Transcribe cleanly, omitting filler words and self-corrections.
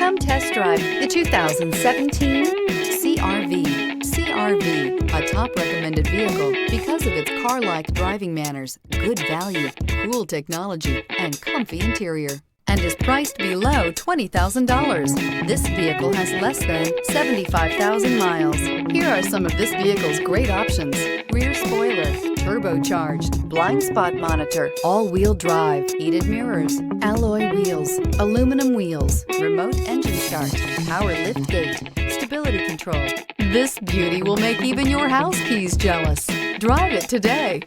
Come test drive the 2017 CR-V. CR-V, a top recommended vehicle because of its car-like driving manners, good value, cool technology, and comfy interior, and is priced below $20,000. This vehicle has less than 75,000 miles. Here are some of this vehicle's great options: rear spoiler, turbocharged, blind spot monitor, all-wheel drive, heated mirrors, alloy wheels, aluminum wheels, remote engine start, power lift gate, stability control. This beauty will make even your house keys jealous. Drive it today.